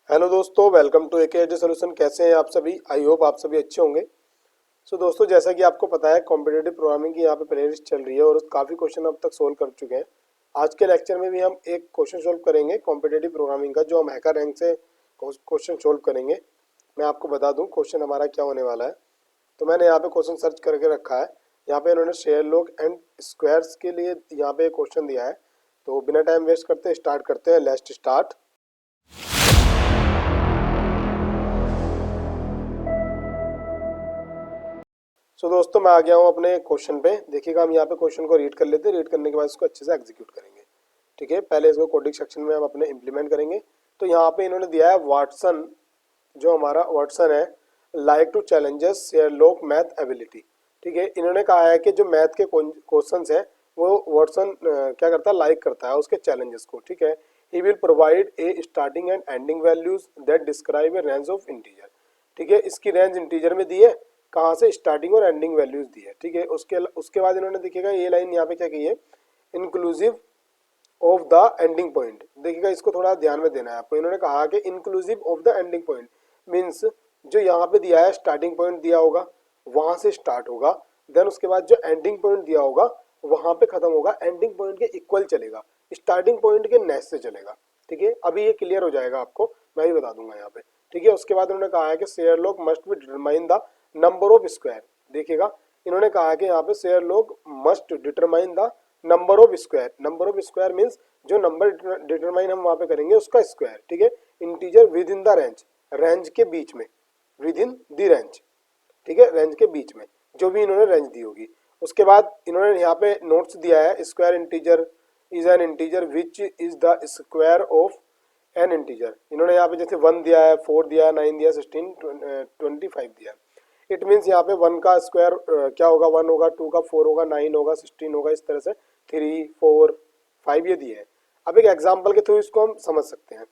Hello दोस्तों, welcome to AK solution. कैसे हैं आप सभी? आई होप आप सभी अच्छे होंगे। दोस्तों, जैसा कि आपको पता है कॉम्पिटिटिव प्रोग्रामिंग की यहाँ पे प्लेलिस्ट चल रही है और काफ़ी क्वेश्चन अब तक सोल्व कर चुके हैं। आज के लेक्चर में भी हम एक क्वेश्चन सोल्व करेंगे कॉम्पिटिटिव प्रोग्रामिंग का, जो हम हैकर रैंक से क्वेश्चन सोल्व करेंगे। मैं आपको बता दूँ क्वेश्चन हमारा क्या होने वाला है। तो मैंने यहाँ पे क्वेश्चन सर्च करके रखा है। यहाँ पे इन्होंने शेयरलॉग एंड स्क्वायर्स के लिए यहाँ पे क्वेश्चन दिया है। तो बिना टाइम वेस्ट करते स्टार्ट करते हैं। Let's start. दोस्तों, मैं आ गया हूँ अपने क्वेश्चन पे। देखिएगा, हम यहाँ पे क्वेश्चन को रीड कर लेते हैं। रीड करने के बाद इसको अच्छे से एग्जीक्यूट करेंगे। ठीक है, पहले इसको कोडिंग सेक्शन में हम अपने इम्प्लीमेंट करेंगे। तो यहाँ पे इन्होंने दिया है वाटसन, जो हमारा वाटसन है, like to challenges Sherlock math ability. ठीक है, इन्होंने कहा है कि जो मैथ के क्वेश्चन है वो वाटसन क्या करता है, लाइक करता है उसके चैलेंजेस को। ठीक है, he will provide a starting and ending values that describe A range of integer. ठीक है, इसकी रेंज इंटीजर में दी है, कहाँ से, स्टार्टिंग और एंडिंग वैल्यूज दी है। ठीक है, उसके बाद इन्होंने देखिएगा ये लाइन यहाँ पे क्या की है, inclusive of the ending point. देखिएगा, इसको थोड़ा ध्यान में देना है आपको। इन्होंने कहा कि inclusive of the ending point means जो यहाँ पे दिया है स्टार्टिंग पॉइंट दिया होगा, वहां से स्टार्ट होगा, देन उसके बाद जो एंडिंग पॉइंट दिया होगा वहां पे खत्म होगा, एंडिंग पॉइंट के इक्वल चलेगा, स्टार्टिंग पॉइंट के नेक्स्ट से चलेगा। ठीक है, अभी ये क्लियर हो जाएगा आपको, मैं भी बता दूंगा यहाँ पे। ठीक है, उसके बाद उन्होंने कहा है कि Sherlock must be determine the number of square. देखिएगा, इन्होंने कहा है कि यहाँ पे Sherlock must determine the number of square. Number of square means जो नंबर डिटरमाइन हम वहां पे करेंगे उसका स्क्वायर। ठीक है, integer within the range, range के बीच में, विद इन द रेंज। ठीक है, रेंज के बीच में जो भी इन्होंने रेंज दी होगी। उसके बाद इन्होंने यहाँ पे नोट्स दिया है, square integer is an integer which is the square of N integer. इन्होंने यहाँ पे जैसे 1 दिया है, 4 दिया है, 9 दिया, 16, 25 दिया है। इट मीन्स यहाँ पे 1 का स्क्वायर क्या होगा, 1 होगा, 2 का 4 होगा, 9 होगा, 16 होगा, इस तरह से 3, 4, 5 ये दिए है। अब एक एग्जाम्पल के थ्रू इसको हम समझ सकते हैं।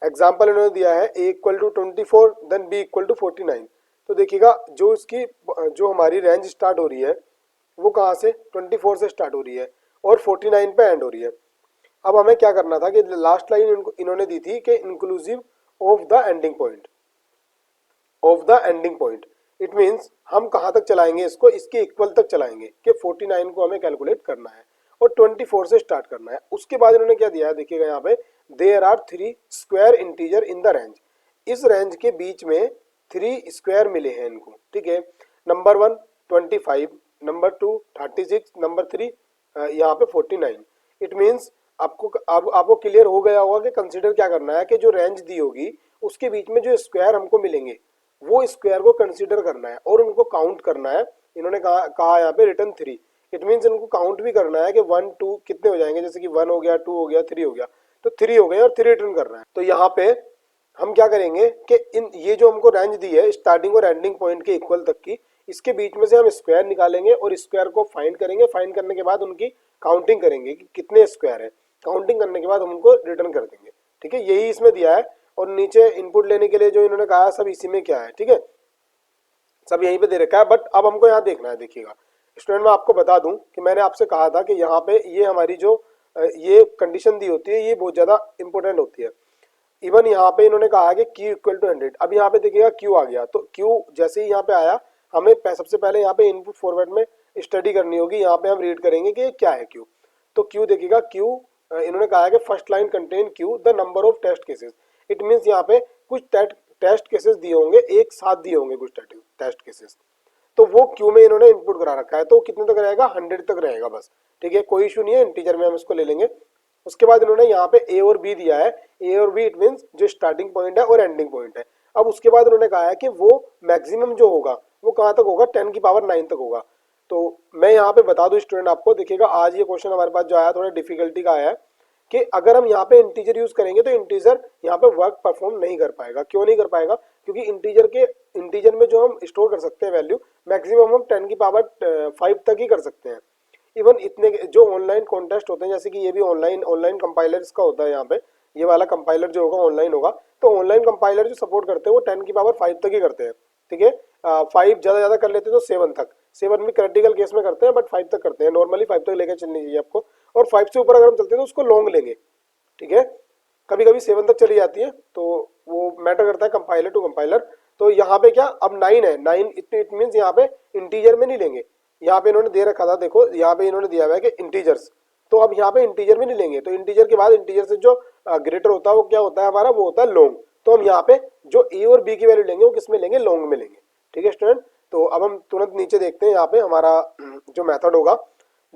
एग्जाम्पल इन्होंने दिया है a equal to 24 then b equal to 49। तो देखिएगा, जो इसकी जो हमारी रेंज स्टार्ट हो रही है वो कहाँ से, 24 से स्टार्ट हो रही है और 49 पे एंड हो रही है। अब हमें क्या करना था कि लास्ट लाइन इन्होंने दी थी कि inclusive of the ending point, of the ending point. It means हम कहाँ तक चलाएंगे इसको, इसके इक्वल तक चलाएंगे कि 49 को हमें कैलकुलेट करना है और 24 से स्टार्ट करना है। उसके बाद इन्होंने क्या दिया है, देखिएगा यहाँ पे, there are 3 square integer in the range. इस रेंज के बीच में 3 स्क्वायर मिले हैं इनको। ठीक है, नंबर 1 25, नंबर 2 36, नंबर 3 यहाँ पे 49। इट मीन्स आपको क्लियर हो गया होगा कि कंसिडर क्या करना है कि जो रेंज दी होगी उसके बीच में जो स्क्वायर हमको मिलेंगे वो स्क्वायर को कंसीडर करना है और उनको काउंट करना है। इन्होंने कहा यहाँ पे रिटर्न 3। इट मीन्स इनको काउंट भी करना है कि 1 2 कितने हो जाएंगे, जैसे कि 1 हो गया, 2 हो गया, 3 हो गया, तो 3 हो गए और 3 रिटर्न करना है। तो यहाँ पे हम क्या करेंगे कि इन ये जो हमको रेंज दी है स्टार्टिंग और एंडिंग पॉइंट के इक्वल तक की, इसके बीच में से हम स्क्वायर निकालेंगे और स्क्वायर को फाइंड करेंगे। फाइंड करने के बाद उनकी काउंटिंग करेंगे कि कितने स्क्वायर है। काउंटिंग करने के बाद हम उनको रिटर्न कर देंगे। ठीक है, यही इसमें दिया है। और नीचे इनपुट लेने के लिए जो इन्होंने कहा सब इसी में क्या है, ठीक है, सब यहीं पे दे रखा है। बट अब हमको यहाँ देखना है। देखिएगा स्टूडेंट, मैं आपको बता दूं कि मैंने आपसे कहा था कि यहाँ पे ये हमारी जो ये कंडीशन दी होती है ये बहुत ज़्यादा इंपॉर्टेंट होती है। इवन यहाँ पे इन्होंने कहा है कि Q इक्वल टू 100। अब यहाँ पे देखिएगा Q आ गया, तो Q जैसे ही यहाँ पे आया हमें सबसे पहले यहाँ पे इनपुट फॉर्मेट में स्टडी करनी होगी। यहाँ पे हम रीड करेंगे कि क्या है Q। तो Q देखिएगा, Q इन्होंने कहा है कि first line contain Q the number of test cases. It means यहाँ पे कुछ टेस्ट केसेस दिए होंगे, एक साथ दिए होंगे कुछ टेस्ट केसेस, तो वो क्यू में इन्होंने इनपुट करा रखा है। तो कितने तक रहेगा, 100 तक रहेगा बस। ठीक है, कोई इशू नहीं है, इंटीजर में हम इसको ले लेंगे। उसके बाद इन्होंने यहाँ पे ए और बी दिया है। ए और बी इट मीन्स जो स्टार्टिंग पॉइंट है और एंडिंग पॉइंट है। अब उसके बाद उन्होंने कहा है कि वो मैक्सिमम जो होगा वो कहाँ तक होगा, 10 की पावर 9 तक होगा। तो मैं यहाँ पे बता दूं स्टूडेंट आपको, देखिएगा आज ये क्वेश्चन हमारे पास जो आया थोड़ा डिफिकल्टी का आया है कि अगर हम यहाँ पे इंटीजर यूज करेंगे तो इंटीजर यहाँ पे वर्क परफॉर्म नहीं कर पाएगा। क्यों नहीं कर पाएगा, क्योंकि इंटीजर में जो हम स्टोर कर सकते हैं वैल्यू मैक्सिमम हम 10 की पावर 5 तक ही कर सकते हैं। इवन इतने जो ऑनलाइन कॉन्टेस्ट होते हैं, जैसे कि ये भी ऑनलाइन कंपाइलर्स का होता है, यहाँ पे ये वाला कंपाइलर जो होगा ऑनलाइन होगा, तो ऑनलाइन कंपाइलर जो सपोर्ट करते हैं वो 10 की पावर 5 तक ही करते हैं। ठीक है, 5 ज़्यादा कर लेते हैं तो 7 तक, 7 भी क्रिटिकल केस में करते हैं, बट 5 तक करते हैं। नॉर्मली 5 तक लेकर चलनी चाहिए आपको, और 5 से ऊपर अगर हम चलते हैं तो उसको लॉन्ग लेंगे। ठीक है, कभी कभी 7 तक चली जाती है, तो वो मैटर करता है कंपाइलर टू कंपाइलर। तो यहाँ पे क्या अब 9 है, 9 इट मीन्स यहाँ पे इंटीजर में नहीं लेंगे, यहाँ पे इन्होंने दे रखा था, देखो यहाँ पे इन्होंने दिया हुआ है कि इंटीजर्स, तो अब यहाँ पे इंटीजर में नहीं लेंगे, तो इंटीजर के बाद इंटीजर से जो ग्रेटर होता है वो क्या होता है हमारा, वो होता है लॉन्ग। तो हम यहाँ पे जो ए और बी की वैल्यू लेंगे वो किस में लेंगे, लॉन्ग में लेंगे। ठीक है स्टूडेंट, तो अब हम तुरंत नीचे देखते हैं यहाँ पे हमारा जो मेथड होगा,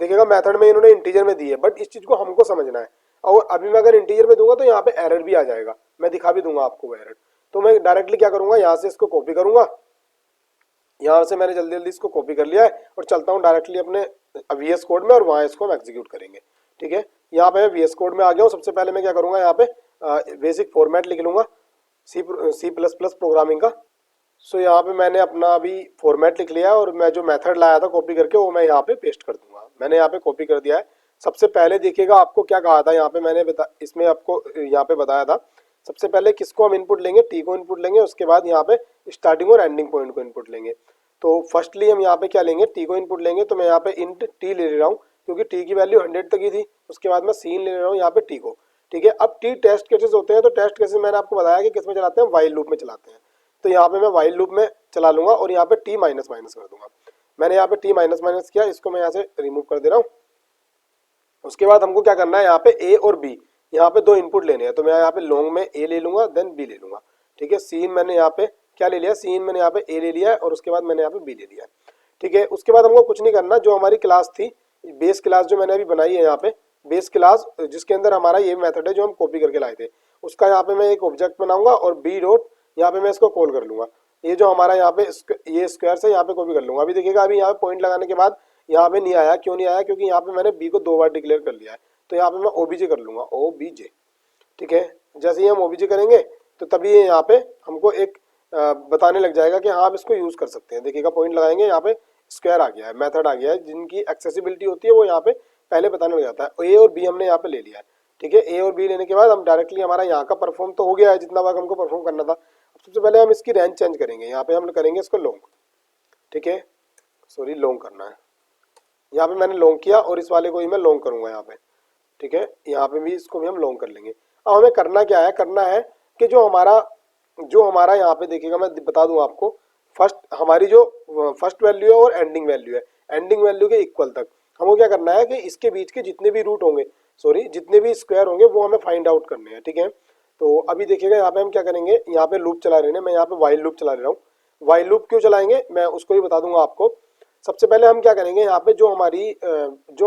देखिएगा मेथड में इन्होंने इंटीजर में दी है, बट इस चीज को हमको समझना है। और अभी मैं अगर इंटीजर में दूंगा तो यहाँ पे एरर भी आ जाएगा, मैं दिखा भी दूंगा आपको वो एरर। तो मैं डायरेक्टली क्या करूंगा, यहाँ से इसको कॉपी करूंगा, यहाँ से मैंने जल्दी जल्दी इसको कॉपी कर लिया है और चलता हूँ डायरेक्टली अपने VS कोड में और वहाँ इसको हम एग्जीक्यूट करेंगे। ठीक है, यहाँ पे मैं VS कोड में आ गया हूँ। सबसे पहले मैं क्या करूँगा, यहाँ पे बेसिक फॉर्मेट लिख लूँगा C++ प्रोग्रामिंग का। सो यहाँ पे मैंने अपना अभी फॉर्मेट लिख लिया है और मैं जो मेथड लाया था कॉपी करके वो मैं यहाँ पे पेस्ट कर दूंगा। मैंने यहाँ पे कॉपी कर दिया है। सबसे पहले देखिएगा आपको क्या कहा था यहाँ पे, मैंने इसमें आपको यहाँ पे बताया था सबसे पहले किसको हम इनपुट लेंगे, टी को इनपुट लेंगे, उसके बाद यहाँ पे स्टार्टिंग और एंडिंग पॉइंट को इनपुट लेंगे। तो फर्स्टली हम यहाँ पे क्या लेंगे, टी को इनपुट लेंगे। तो मैं यहाँ पे इंट टी ले रहा हूँ क्योंकि टी की वैल्यू 100 तक ही थी। उसके बाद मैं सीन ले रहा हूँ यहाँ पे टी को। ठीक है, अब टी टेस्ट केसेस होते हैं, तो टेस्ट केसेस मैंने आपको बताया कि किस में चलाते हैं, वाइल लूप में चलाते हैं। तो यहाँ पे मैं वाइल लूप में चला लूंगा और यहाँ पे टी माइनस माइनस कर दूंगा। मैंने यहाँ पे टी माइनस माइनस किया, इसको मैं यहाँ से रिमूव कर दे रहा हूँ। उसके बाद हमको क्या करना है, यहाँ पे ए और बी, यहाँ पे 2 इनपुट लेने हैं। तो मैं यहाँ पे लॉन्ग में ए ले लूंगा, देन बी ले लूंगा। ठीक है, सीन मैंने यहाँ पे क्या ले लिया, सीन मैंने यहाँ पे ए ले लिया है और उसके बाद मैंने यहाँ पे बी ले लिया है। ठीक है, उसके बाद हमको कुछ नहीं करना, जो हमारी क्लास थी बेस क्लास जो मैंने अभी बनाई है यहाँ पे बेस क्लास, जिसके अंदर हमारा ये मेथड है जो हम कॉपी करके लाए थे, उसका यहाँ पे मैं एक ऑब्जेक्ट बनाऊंगा और बी डॉट यहाँ पे मैं इसको कॉल कर लूंगा। ये जो हमारा यहाँ पे ये स्क्वायर से यहाँ पे कॉपी कर लूंगा। अभी देखिएगा अभी यहाँ पे पॉइंट लगाने के बाद यहाँ पे नहीं आया, क्यों नहीं आया, क्योंकि यहाँ पे मैंने बी को 2 बार डिक्लेयर कर लिया है। तो यहाँ पे मैं ओबीजे कर लूंगा, ओबीजे। ठीक है, जैसे ही हम ओबीजे करेंगे तो तभी ये यहाँ पे हमको एक बताने लग जाएगा कि हाँ आप इसको यूज कर सकते हैं। देखिएगा पॉइंट लगाएंगे, यहाँ पे स्क्वायर आ गया है, मेथड आ गया है, जिनकी एक्सेसिबिलिटी होती है वो यहाँ पे पहले बताने लग जाता है। ए और बी हमने यहाँ पे ले लिया है। ठीक है, ए और बी लेने के बाद हम डायरेक्टली हमारा यहाँ का परफॉर्म तो हो गया है जितना वर्क हमको परफॉर्म करना था। अब सबसे पहले हम इसकी रेंज चेंज करेंगे, यहाँ पे हम करेंगे इसको लॉन्ग। ठीक है, सॉरी लॉन्ग करना है, यहाँ पे मैंने लॉन्ग किया और इस वाले को ही मैं लॉन्ग करूंगा यहाँ पे। ठीक है, यहाँ पे भी इसको भी हम लॉन्ग कर लेंगे। अब हमें करना क्या है, करना है कि जो हमारा यहाँ पे देखिएगा मैं बता दूं आपको, फर्स्ट हमारी जो फर्स्ट वैल्यू है और एंडिंग वैल्यू है, एंडिंग वैल्यू के इक्वल तक हमको क्या करना है कि इसके बीच के जितने भी रूट होंगे, सॉरी जितने भी स्क्वायर होंगे वो हमें फाइंड आउट करने हैं। ठीक है, तो अभी देखिएगा यहाँ पे हम क्या करेंगे, यहाँ पे लूप चला रहे हैं, मैं यहाँ पे वाइल लूप चला रहा हूँ। वाइल लूप क्यों चलाएंगे मैं उसको भी बता दूंगा आपको। सबसे पहले हम क्या करेंगे, यहाँ पे जो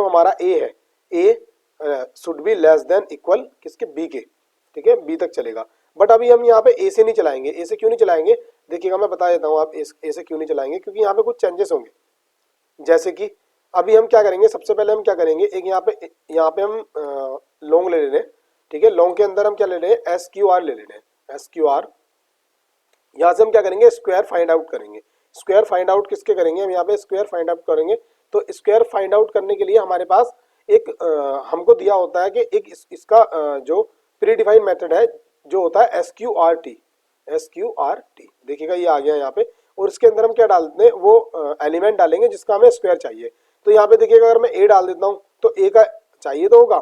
हमारा ए है, A should be less than equal किसके, बी के। ठीक है, बी तक चलेगा। बट अभी हम यहाँ पे ए से नहीं चलाएंगे। ए से क्यों नहीं चलाएंगे, देखिएगा मैं बता देता हूँ आप ए से क्यों नहीं चलाएंगे, क्योंकि यहाँ पे कुछ चेंजेस होंगे। जैसे कि अभी हम क्या करेंगे, सबसे पहले हम क्या करेंगे, एक यहाँ पे हम लॉन्ग ले ले रहे हैं। ठीक है, लॉन्ग के अंदर हम क्या ले रहे हैं, SQR ले ले रहे हैं, SQR। यहाँ से हम क्या करेंगे, स्क्वायर फाइंड आउट करेंगे। स्क्वायर फाइंड आउट किसके करेंगे, हम यहाँ पे स्क्वायर फाइंड आउट करेंगे। तो स्क्वायर फाइंड आउट करने के लिए हमारे पास एक हमको दिया होता है कि एक इसका जो प्री डिफाइंड मेथड है जो होता है SQRT। देखिएगा ये आ गया यहाँ पे, और इसके अंदर हम क्या डालते हैं, वो एलिमेंट डालेंगे जिसका हमें स्क्वायर चाहिए। तो यहाँ पे देखिएगा अगर मैं ए डाल देता हूँ तो ए का चाहिए तो होगा,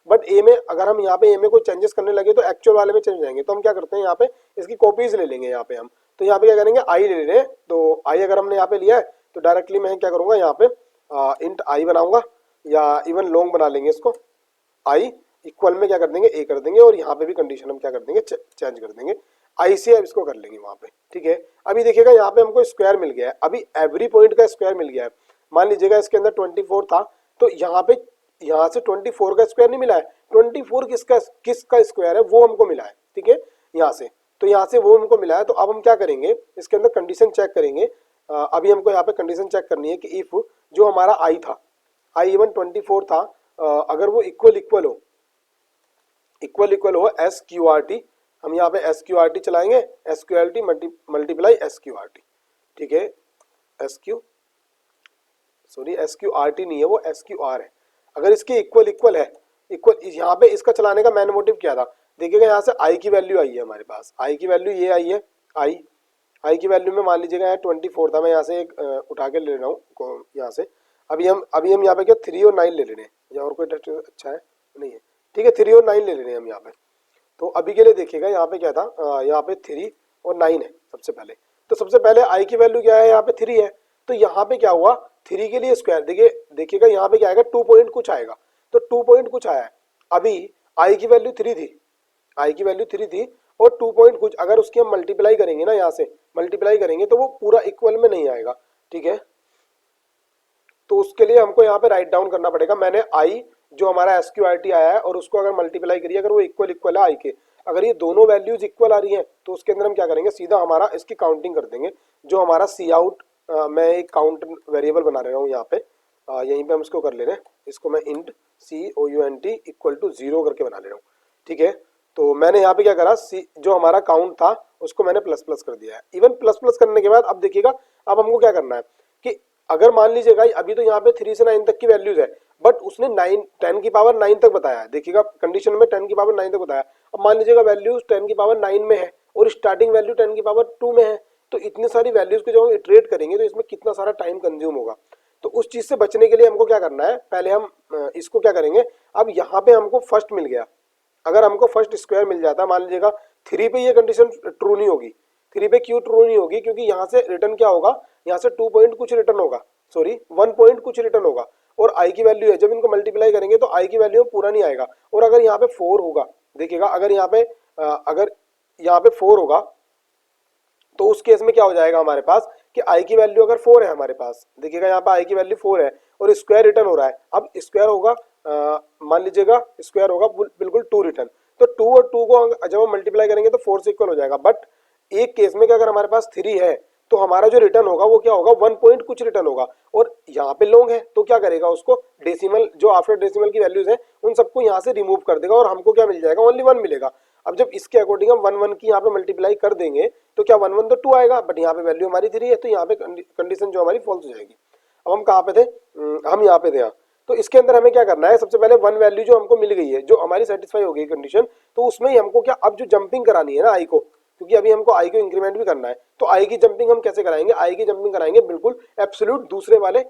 बट ए में अगर हम यहाँ पे ए में कोई चेंजेस करने लगे तो एक्चुअल वाले में चेंज जाएंगे। तो हम क्या करते हैं, यहाँ पे इसकी कॉपीज ले लेंगे। यहाँ पे हम तो यहाँ पे क्या करेंगे, आई ले रहे हैं। तो आई अगर हमने यहाँ पे लिया है तो डायरेक्टली मैं क्या करूँगा, यहाँ पे इंट आई बनाऊंगा, या इवन लॉन्ग बना लेंगे इसको। आई इक्वल में क्या कर देंगे, ए कर देंगे, और यहाँ पे भी कंडीशन हम क्या कर देंगे, चेंज कर देंगे। आई से अब इसको कर लेंगे वहाँ पे। ठीक है, अभी देखिएगा यहाँ पे हमको स्क्वायर मिल गया है। अभी एवरी पॉइंट का स्क्वायर मिल गया है। मान लीजिएगा इसके अंदर 24 था, तो यहाँ से 24 का स्क्वायर नहीं मिला है, 24 किसका स्क्वायर है वो हमको मिला है। ठीक है, यहाँ से, तो यहाँ से वो हमको मिला है। तो अब हम क्या करेंगे, इसके अंदर कंडीशन चेक करेंगे। अभी हमको यहाँ पे कंडीशन चेक करनी है कि इफ जो हमारा आई था, आई इवन 24 था, अगर वो इक्वल हो SQRT, हम यहाँ पे SQRT चलाएंगे, SQRT मल्टीप्लाई SQRT। ठीक है, SQRT नहीं है, वो SQR है। अगर इसके इक्वल है, यहाँ पे इसका चलाने का मैन मोटिव क्या था, देखिएगा यहाँ से आई की वैल्यू आई है हमारे पास, आई की वैल्यू ये आई है। आई की वैल्यू में मान लीजिएगा 24 था, मैं यहाँ से एक उठा के ले रहा हूँ यहाँ से। अभी हम यहाँ पे क्या 3 और 9 ले रहे हैं, या और कोई टेस्ट अच्छा है नहीं है। ठीक है, 3 और 9 ले रहे हैं हम यहाँ पे। तो अभी के लिए देखिएगा यहाँ पे क्या था, यहाँ पे 3 और 9 है सबसे पहले। तो सबसे पहले आई की वैल्यू क्या है, यहाँ पे 3 है। तो यहाँ पे क्या हुआ, 3 के लिए स्क्वायर देखिएगा यहाँ पे क्या आएगा, 2 पॉइंट कुछ आएगा। तो 2 पॉइंट कुछ आया है। अभी आई की वैल्यू 3 थी, आई की वैल्यू 3 थी और 2 पॉइंट कुछ, अगर उसकी हम मल्टीप्लाई करेंगे ना, यहाँ से मल्टीप्लाई करेंगे तो वो पूरा इक्वल में नहीं आएगा, ठीक है। तो उसके लिए हमको यहाँ पे राइट डाउन करना पड़ेगा। मैंने आई जो हमारा SQRT आया है और उसको अगर मल्टीप्लाई करिए, अगर वो इक्वल इक्वल है आई के, अगर ये दोनों वैल्यूज इक्वल आ रही हैं तो उसके अंदर हम क्या करेंगे, सीधा हमारा इसकी काउंटिंग कर देंगे। जो हमारा सी आउट, मैं एक काउंट वेरिएबल बना रहा हूँ यहाँ पे, यहीं पे हम इसको कर ले रहे हैं, इसको मैं इंट COUNT इक्वल टू 0 करके बना ले रहा हूँ, ठीक है। तो मैंने यहाँ पे क्या करा, जो हमारा काउंट था उसको मैंने प्लस प्लस कर दिया है। इवन प्लस प्लस करने के बाद अब देखिएगा, अब हमको क्या करना है कि अगर मान लीजिएगा अभी तो यहाँ पे 3 से 9 तक की वैल्यूज है, बट उसने 10 की पावर 9 तक बताया है। देखिएगा कंडीशन में 10 की पावर 9 तक बताया। अब मान लीजिएगा वैल्यूज 10 की पावर 9 में है और स्टार्टिंग वैल्यू 10 की पावर 2 में है, तो इतनी सारी वैल्यूज को जब हम इटरेट करेंगे तो इसमें कितना सारा टाइम कंज्यूम होगा। तो उस चीज से बचने के लिए हमको क्या करना है, पहले हम इसको क्या करेंगे, अब यहाँ पे हमको फर्स्ट मिल गया, अगर हमको फर्स्ट स्क्वायर मिल जाता, मान लीजिएगा 3 पे ये कंडीशन ट्रू नहीं होगी। 3 पे क्यों ट्रू नहीं होगी, क्योंकि यहाँ से रिटर्न क्या होगा, यहाँ से 2 पॉइंट कुछ रिटर्न होगा, सॉरी 1 पॉइंट कुछ रिटर्न होगा। और आई की वैल्यू है, जब इनको मल्टीप्लाई करेंगे तो आई की वैल्यू पूरा नहीं आएगा। और अगर यहाँ पे 4 होगा, देखिएगा अगर यहाँ पे 4 होगा तो उस केस में क्या हो जाएगा हमारे पास कि आई की वैल्यू अगर 4 है हमारे पास, देखिएगा यहाँ पे आई की वैल्यू 4 है और स्क्वायर रिटर्न हो रहा है। अब स्क्वायर होगा, मान लीजिएगा स्क्वायर होगा बिल्कुल 2 रिटर्न, तो 2 और 2 को जब हम मल्टीप्लाई करेंगे तो 4 से इक्वल हो जाएगा। बट एक केस में अगर हमारे पास 3 है तो हमारा जो रिटर्न होगा वो क्या होगा, 1 पॉइंट कुछ रिटर्न होगा। और यहाँ पे लॉन्ग है तो क्या करेगा, उसको डेसिमल, जो आफ्टर डेसिमल की वैल्यूज है उन सबको यहाँ से रिमूव कर देगा और हमको क्या मिल जाएगा, ओनली 1 मिलेगा। अब जब इसके अकॉर्डिंग हम 1 1 की यहाँ पे मल्टीप्लाई कर देंगे तो क्या 1 1 तो 2 आएगा, बट यहाँ पे वैल्यू हमारी 3 है, तो यहाँ पे कंडीशन जो हमारी फॉल्स हो जाएगी। अब हम कहाँ पे थे, हम यहाँ पे थे यहाँ। तो इसके अंदर हमें क्या करना है, सबसे पहले 1 वैल्यू जो हमको मिल गई है, जो हमारी सेटिस्फाई हो गई कंडीशन, तो उसमें ही हमको क्या, अब जो जंपिंग करानी है ना आई को, क्योंकि अभी हमको आई को इंक्रीमेंट भी करना है, तो आई की जंपिंग हम कैसे कराएंगे, आई की जंपिंग कराएंगे बिल्कुल एब्सोल्यूट दूसरे वाले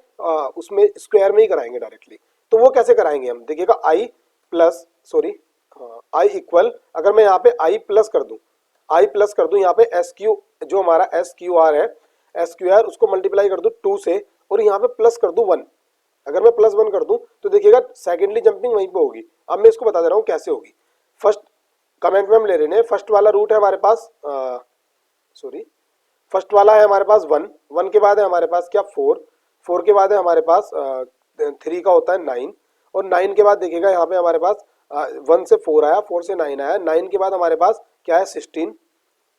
उसमें स्क्वायर में ही कराएंगे डायरेक्टली। तो वो कैसे कराएंगे हम, देखिएगा आई प्लस, सॉरी आई इक्वल, अगर मैं यहाँ पे आई प्लस कर दूं यहाँ पे एस क्यू, जो हमारा SQR है, SQR उसको मल्टीप्लाई कर दूं 2 से और यहाँ पे प्लस कर दूं 1। अगर मैं प्लस 1 कर दूं तो देखिएगा सेकेंडली जंपिंग वहीं पे होगी। अब मैं इसको बता दे रहा हूँ कैसे होगी। फर्स्ट कमेंट में हम ले रहे हैं, फर्स्ट वाला रूट है हमारे पास, फर्स्ट वाला है हमारे पास 1, 1 के बाद है हमारे पास क्या 4, 4 के बाद है हमारे पास 3 का होता है 9, और 9 के बाद देखिएगा यहाँ पे हमारे पास 1 से 4 आया, 4 से 9 आया, 9 के बाद हमारे पास क्या है 16,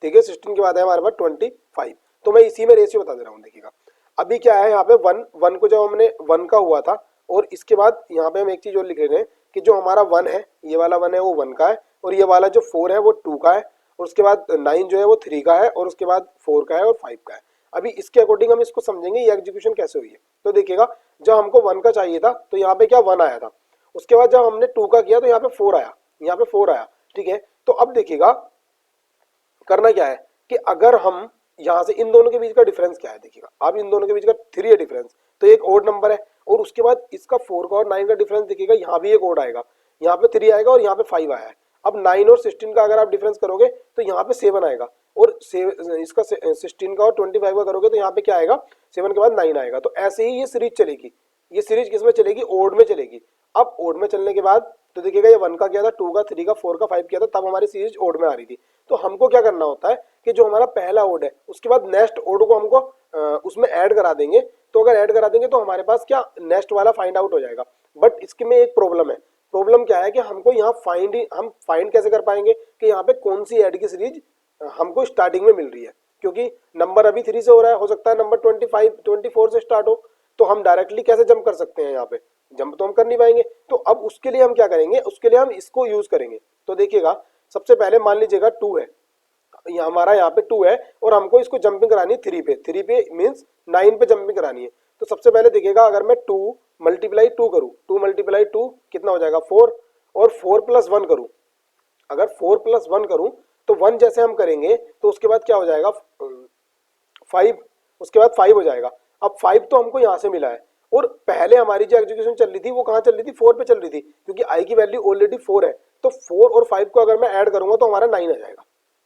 ठीक है, 16 के बाद है हमारे पास 25। तो मैं इसी में रेशियो बता दे रहा हूँ। देखिएगा अभी क्या है यहाँ पे 1 को जब हमने 1 का हुआ था, और इसके बाद यहाँ पे हम एक चीज और लिख रहे हैं कि जो हमारा 1 है, ये वाला 1 है वो 1 का है, और ये वाला जो 4 है वो 2 का है, और उसके बाद 9 जो है वो 3 का है, और उसके बाद 4 का है और 5 का है। अभी इसके अकॉर्डिंग हम इसको समझेंगे ये एग्जीक्यूशन कैसे हुई है। तो देखिएगा जब हमको 1 का चाहिए था तो यहाँ पे क्या 1 आया था, उसके बाद जब हमने 2 का किया तो यहाँ पे 4 आया, यहाँ पे 4 आया, ठीक है। तो अब देखिएगा करना क्या है कि अगर हम यहाँ से इन दोनों के बीच का डिफरेंस क्या है, देखिएगा अब इन दोनों के बीच का 3 है डिफरेंस, तो एक ओड नंबर है, और उसके बाद इसका 4 का और 9 का डिफरेंस देखिएगा यहाँ भी एक ओड आएगा, यहाँ पे 3 आएगा और यहाँ पे 5 आया है। अब 9 और 16 का अगर आप डिफरेंस करोगे तो यहाँ पे 7 आएगा, और इसका 16 का और 25 का करोगे तो यहाँ पे क्या आएगा, 7 के बाद 9 आएगा। तो ऐसे ही ये सीरीज चलेगी, ये सीरीज किस में चलेगी, ओड में चलेगी। अब ओड में चलने के बाद तो देखिएगा ये 1 का किया था, 2 का, 3 का, 4 का, 5 किया था, तब हमारी सीरीज ओड में आ रही थी। तो हमको क्या करना होता है कि जो हमारा पहला ओड है उसके बाद नेक्स्ट ओड को हमको उसमें ऐड करा देंगे। तो अगर ऐड करा देंगे तो हमारे पास क्या नेक्स्ट वाला फाइंड आउट हो जाएगा। बट इसके में एक प्रॉब्लम है, प्रॉब्लम क्या है कि हमको यहाँ हम फाइंड कैसे कर पाएंगे कि यहाँ पे कौन सी ऐड की सीरीज हमको स्टार्टिंग में मिल रही है, क्योंकि नंबर अभी 3 से हो रहा है, हो सकता है नंबर 25 24 से स्टार्ट हो, तो हम डायरेक्टली कैसे जंप कर सकते हैं, यहाँ पे जंप तो हम कर नहीं पाएंगे। तो अब उसके लिए हम क्या करेंगे, उसके लिए हम इसको यूज करेंगे। तो देखिएगा सबसे पहले मान लीजिएगा 2 है, हमारा यहाँ पे 2 है और हमको इसको जंपिंग करानी है 3 पे मीन्स 9 पे जंपिंग करानी है। तो सबसे पहले देखिएगा अगर मैं 2 मल्टीप्लाई 2 करूँ, 2 मल्टीप्लाई 2 कितना हो जाएगा 4, और 4 प्लस 1 करूँ, अगर 4 प्लस 1 करूँ तो 1 जैसे हम करेंगे तो उसके बाद क्या हो जाएगा 5, उसके बाद 5 हो जाएगा। अब 5 तो हमको यहाँ से मिला है, और पहले हमारी जो एग्जीक्यूशन चल रही थी वो कहाँ चल रही थी, 4 पे चल रही थी, क्योंकि आई की वैल्यू ऑलरेडी 4 है। तो 4 और 5 को अगर मैं ऐड करूंगा तो हमारा 9 आ जाएगा,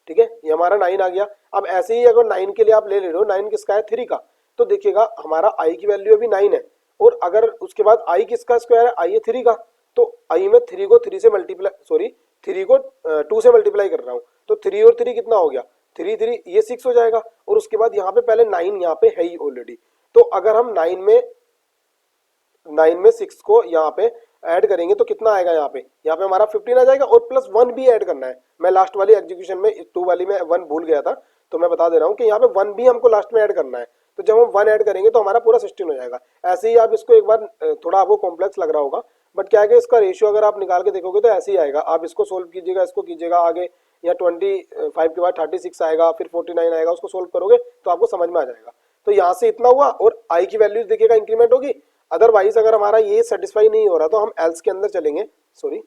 ठीक है, ये हमारा 9 आ गया। अब ऐसे ही अगर 9 के लिए आप ले रहे हो, 9 किसका है, 3 का, तो देखिएगा हमारा आई की वैल्यू अभी 9 है, और अगर उसके बाद आई किसका स्क्वायर है, आई है 3 का, तो आई में 3 को 3 से मल्टीप्लाई, सॉरी 3 को 2 से मल्टीप्लाई कर रहा हूँ, तो 3 और 3 कितना हो गया, 3 3 ये 6 हो जाएगा, और उसके बाद यहाँ पे पहले 9 यहाँ पे है ही ऑलरेडी, तो अगर हम 9 में 6 को यहाँ पे ऐड करेंगे तो कितना आएगा, यहाँ पे हमारा 15 आ जाएगा, और प्लस 1 भी ऐड करना है। मैं लास्ट वाली एग्जीक्यूशन में 2 वाली में 1 भूल गया था, तो मैं बता दे रहा हूँ कि यहाँ पे 1 भी हमको लास्ट में ऐड करना है, तो जब हम 1 ऐड करेंगे तो हमारा पूरा 16 हो जाएगा। ऐसे ही आप इसको एक बार, थोड़ा आपको कॉम्प्लेक्स लग रहा होगा, बट क्या है कि इसका रेशियो अगर आप निकाल के देखोगे तो ऐसे ही आएगा। आप इसको सोल्व कीजिएगा, इसको कीजिएगा आगे, या 25 के बाद 36 आएगा, फिर 49 आएगा, उसको सोल्व करोगे तो आपको समझ में आ जाएगा। तो यहाँ से इतना हुआ, और आई की वैल्यू देखिएगा इंक्रीमेंट होगी। अदरवाइज अगर हमारा ये सेटिस्फाई नहीं हो रहा तो हम एल्स के अंदर चलेंगे, सॉरी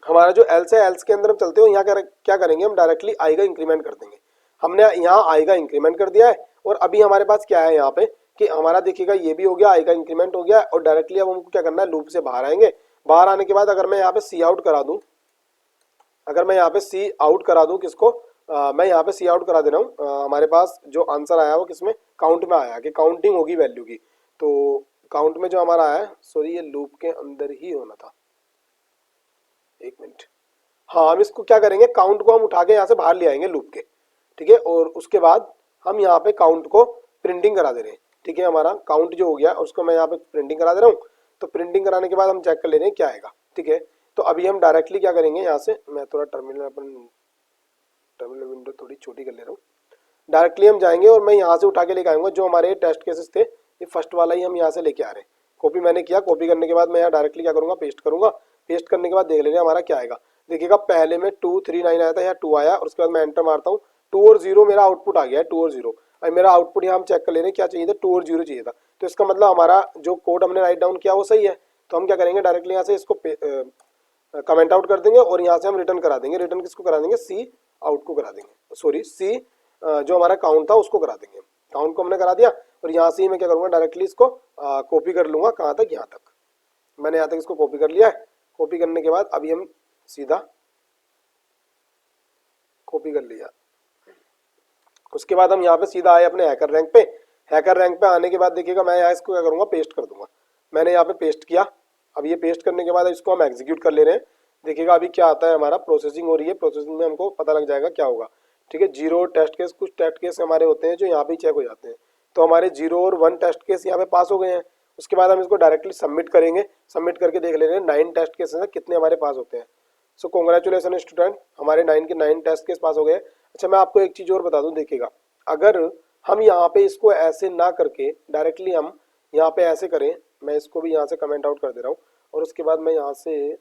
हमारा जो एल्स है, एल्स के अंदर हम चलते हो, यहाँ क्या करेंगे, हम डायरेक्टली आई का इंक्रीमेंट कर देंगे। हमने यहाँ आई का इंक्रीमेंट कर दिया है, और अभी हमारे पास क्या है यहाँ पे कि हमारा देखिएगा ये भी हो गया, आई का इंक्रीमेंट हो गया, और डायरेक्टली अब हमको क्या करना है, लूप से बाहर आएंगे। बाहर आने के बाद अगर मैं यहाँ पे सी आउट करा दूं, अगर मैं यहाँ पे सी आउट करा दूं किसको, मैं यहाँ पे सी आउट करा दे रहा हूँ। हमारे पास जो आंसर आया वो किसमें, काउंट में आया, कि काउंटिंग होगी वैल्यू की, तो काउंट में जो हमारा आया, सॉरी ये लूप के अंदर ही होना था, एक मिनट, हाँ हम इसको क्या करेंगे, काउंट को हम उठा के यहाँ से बाहर ले आएंगे लूप के, ठीक है, और उसके बाद हम यहाँ पे काउंट को प्रिंटिंग करा दे रहे हैं, ठीक है, हमारा काउंट जो हो गया उसको मैं यहाँ पे प्रिंटिंग करा दे रहा हूँ। तो प्रिंटिंग कराने के बाद हम चेक कर ले रहे हैं क्या आएगा, ठीक है। तो अभी हम डायरेक्टली क्या करेंगे, यहाँ से मैं थोड़ा टर्मिनल विंडो थोड़ी छोटी कर ले रहा हूँ। डायरेक्टली हम जाएंगे और मैं यहाँ से उठा के लेके आऊँगा जो हमारे टेस्ट केसेस थे, ये फर्स्ट वाला ही हम यहाँ से लेके आ रहे हैं। कॉपी मैंने किया, कॉपी करने के बाद मैं यहाँ डायरेक्टली क्या करूँगा, पेस्ट करूँगा। पेस्ट करने के बाद देख लेंगे हमारा क्या आएगा। देखिएगा पहले में 239 आया था, यहाँ 2 आया, और उसके बाद मैं एंटर मारता हूँ, 2 और 0 मेरा आउटपुट आ गया है, 2 और 0। अब मेरा आउटपुट यहाँ हम चेक कर ले रहे हैं क्या चाहिए था, 2 और 0 चाहिए था। तो इसका मतलब हमारा जो कोड हमने राइट डाउन किया वो सही है। तो हम क्या करेंगे, डायरेक्टली यहाँ से इसको कमेंट आउट कर देंगे, और यहाँ से हम रिटर्न करा देंगे। रिटर्न किसको करा देंगे, सी आउट को करा देंगे, सॉरी सी जो हमारा काउंट था उसको करा देंगे। काउंट को हमने करा दिया, और यहाँ से ही मैं क्या करूँगा, डायरेक्टली इसको कॉपी कर लूँगा, कहाँ तक, यहाँ तक। मैंने यहाँ तक इसको कॉपी कर लिया है। कॉपी करने के बाद अभी हम सीधा कॉपी कर लिया, उसके बाद हम यहाँ पे सीधा आए अपने हैकर रैंक पे। हैकर रैंक पे आने के बाद देखिएगा मैं यहाँ इसको क्या करूँगा, पेस्ट कर दूंगा। मैंने यहाँ पे पेस्ट किया। अब ये पेस्ट करने के बाद इसको हम एग्जीक्यूट कर ले रहे हैं। देखिएगा अभी क्या आता है, हमारा प्रोसेसिंग हो रही है, प्रोसेसिंग में हमको पता लग जाएगा क्या होगा, ठीक है। 0 टेस्ट केस, कुछ टेस्ट केस हमारे होते हैं जो यहाँ पे चेक हो जाते हैं, तो हमारे 0 और 1 टेस्ट केस यहाँ पे पास हो गए हैं। उसके बाद हम इसको डायरेक्टली सबमिट करेंगे। सबमिट करके देख ले रहे हैं 9 टेस्ट केस हैं कितने हमारे पास होते हैं। सो कॉन्ग्रेचुलेसन स्टूडेंट, हमारे 9 के 9 टेस्ट केस पास हो गए। अच्छा मैं आपको एक चीज़ और बता दूं, देखिएगा अगर हम यहाँ पे इसको ऐसे ना करके डायरेक्टली हम यहाँ पे ऐसे करें, मैं इसको भी यहाँ से कमेंट आउट कर दे रहा हूँ, और उसके बाद मैं यहाँ से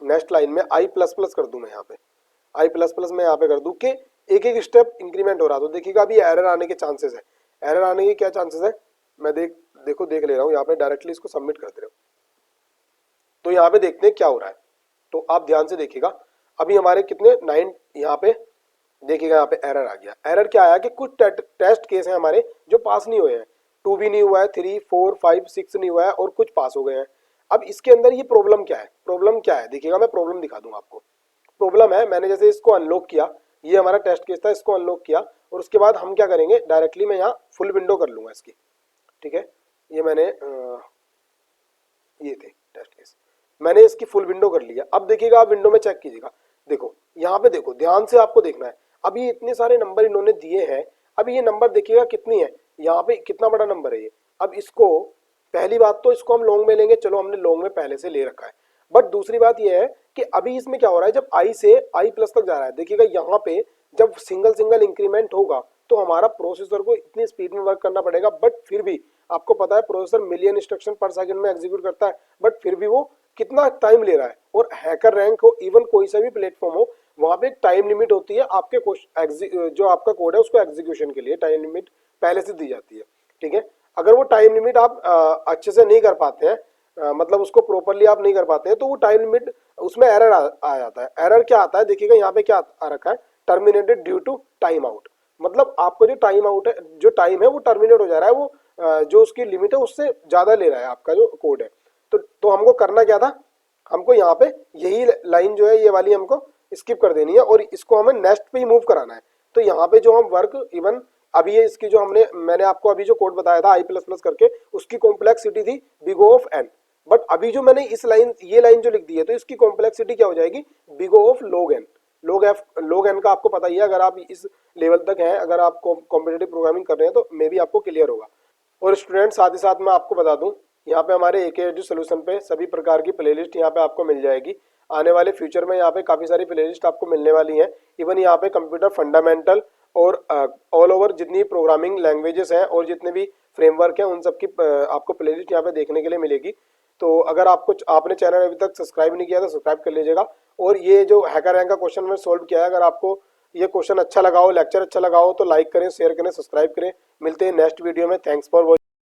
नेक्स्ट लाइन में आई प्लस प्लस कर दूँ। मैं यहाँ पे आई प्लस प्लस मैं यहाँ पे कर दूँ कि एक एक स्टेप इंक्रीमेंट हो रहा। तो देखिएगा अभी एरर आने के चांसेस है। एरर आने के क्या चांसेस है, मैं देख ले रहा हूँ यहाँ पे, डायरेक्टली इसको सबमिट कर दे रहा हूँ। तो यहाँ पे देखते हैं क्या हो रहा है, तो आप ध्यान से देखिएगा। अभी हमारे कितने 9 यहाँ पे देखिएगा, यहाँ पे एरर आ गया। एरर क्या आया कि कुछ टेस्ट केस हैं हमारे जो पास नहीं हुए हैं। 2 भी नहीं हुआ है, 3, 4, 5, 6 नहीं हुआ है, और कुछ पास हो गए हैं। अब इसके अंदर ये प्रॉब्लम क्या है, प्रॉब्लम क्या है देखिएगा, मैं प्रॉब्लम दिखा दूंगा आपको। प्रॉब्लम है, मैंने जैसे इसको अनलॉक किया, ये हमारा टेस्ट केस था, इसको अनलॉक किया, और उसके बाद हम क्या करेंगे, डायरेक्टली मैं यहाँ फुल विंडो कर लूंगा इसकी, ठीक है। ये मैंने ये थे टेस्ट केस, मैंने इसकी फुल विंडो कर लिया। अब देखिएगा आप विंडो में चेक कीजिएगा, देखो यहाँ पे देखो, ध्यान से आपको देखना है। अभी इतने सारे नंबर इन्होंने दिए हैं। अभी ये नंबर देखिएगा कितनी है, यहाँ पे कितना बड़ा नंबर है ये। अब इसको पहली बात तो इसको हम लॉन्ग में लेंगे, चलो हमने लॉन्ग में पहले से ले रखा है। बट दूसरी बात ये है कि अभी इसमें क्या हो रहा है, जब आई से आई प्लस तक जा रहा है, देखिएगा यहाँ पे जब सिंगल सिंगल इंक्रीमेंट होगा तो हमारा प्रोसेसर को इतनी स्पीड में वर्क करना पड़ेगा। बट फिर भी आपको पता है प्रोसेसर मिलियन इंस्ट्रक्शन पर सेकंड में एग्जीक्यूट करता है, बट फिर भी वो कितना टाइम ले रहा है। और हैकर रैंक हो, इवन कोई सा भी प्लेटफॉर्म हो, वहां पे एक टाइम लिमिट होती है आपके जो आपका कोड है उसको एग्जीक्यूशन के लिए टाइम लिमिट पहले से दी जाती है, ठीक है। अगर वो टाइम लिमिट आप अच्छे से नहीं कर पाते हैं, मतलब उसको प्रॉपरली आप नहीं कर पाते हैं, तो वो टाइम लिमिट उसमें एरर आ जाता है। एरर क्या आता है देखिएगा, यहाँ पे क्या आ रखा है, terminated due to time out. मतलब आपको जो टाइम आउट है, जो टाइम है वो टर्मिनेट हो जा रहा है, वो जो उसकी लिमिट है उससे ज्यादा ले रहा है आपका जो कोड है। तो हमको करना क्या था, हमको यहाँ पे यही लाइन जो है ये वाली हमको स्किप कर देनी है और इसको हमें नेक्स्ट पे ही मूव कराना है। तो यहाँ पे जो हम वर्क इवन अभी ये इसकी जो मैंने आपको अभी जो कोड बताया था i++ करके, उसकी कॉम्प्लेक्सिटी थी big O of n, but अभी जो मैंने ये लाइन जो लिख दी है तो इसकी कॉम्प्लेक्सिटी क्या हो जाएगी, big O of log n। log n का आपको पता ही है, अगर आप इस लेवल तक हैं, अगर आप कॉम्पिटिटिव प्रोग्रामिंग कर रहे हैं तो मे भी आपको क्लियर होगा। और स्टूडेंट साथ ही साथ मैं आपको बता दूं, यहाँ पे हमारे AKSD सोल्यूशन पे सभी प्रकार की प्लेलिस्ट यहाँ पे आपको मिल जाएगी। आने वाले फ्यूचर में यहाँ पे काफ़ी सारी प्लेलिस्ट आपको मिलने वाली हैं। इवन यहाँ पे कंप्यूटर फंडामेंटल और ऑल ओवर जितनी प्रोग्रामिंग लैंग्वेजेस हैं और जितने भी फ्रेमवर्क हैं उन सब की आपको प्लेलिस्ट यहाँ पे देखने के लिए मिलेगी। तो अगर आपने चैनल अभी तक सब्सक्राइब नहीं किया तो सब्सक्राइब कर लीजिएगा। और ये जो हैकर रैंक का क्वेश्चन मैंने सोल्व किया है, अगर आपको ये क्वेश्चन अच्छा लगा हो, लेक्चर अच्छा लगा हो तो लाइक करें, शेयर करें, सब्सक्राइब करें। मिलते हैं नेक्स्ट वीडियो में। Thanks for watching.